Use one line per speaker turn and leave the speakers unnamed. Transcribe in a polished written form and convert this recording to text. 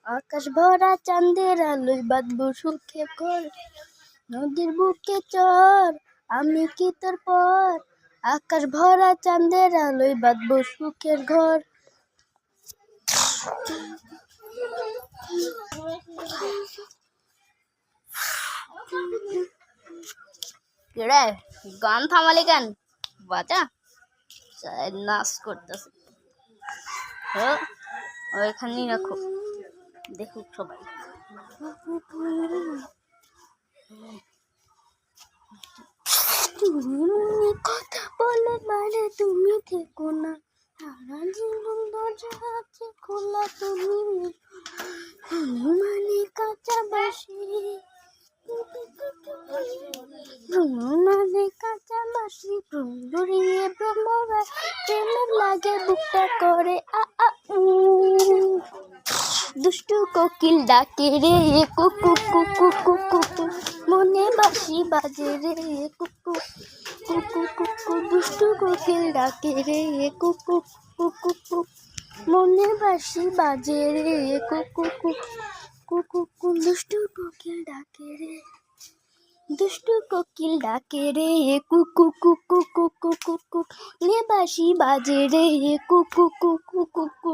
আকাশ ভরা চাঁদের আলোয় বাঁধবো সুখে ঘর, নদীর বুকে চর আমি কি তোর পর। আকাশ ভরা চাঁদের আলোয় বাঁধবো সুখের ঘর। রে গান থামালি কেন? বাজা নাচ করতেছে। ওইখানেই রাখো, দেখুক সবাই। তুমি কথা বলে মানে তুমি থেকো না, সারা জীবন দরজা আছে খোলা, তুমি মানে কাঁচা বাসি, মানে কাঁচা বাসি ডুরিয়ে ব্রহ্মবাস প্রেমের লাগে বুকটা করে আ আ উ। দুষ্টু কোকিল ডাকে রে কুকু কুকু কুকু, মনে বাঁশি বাজে রে কুকু কুকু কুকু। দুষ্টু কোকিল ডাকে রে কুকু কুকু, মনে বাঁশি বাজে রে কুকু কুকু। দুষ্টু কোকিল ডাকে রে, দুষ্টু কোকিল ডাকে রে কুকু কুকু কুকু কুকু, মনে বাঁশি বাজে রে কুকু কুকু কুকু।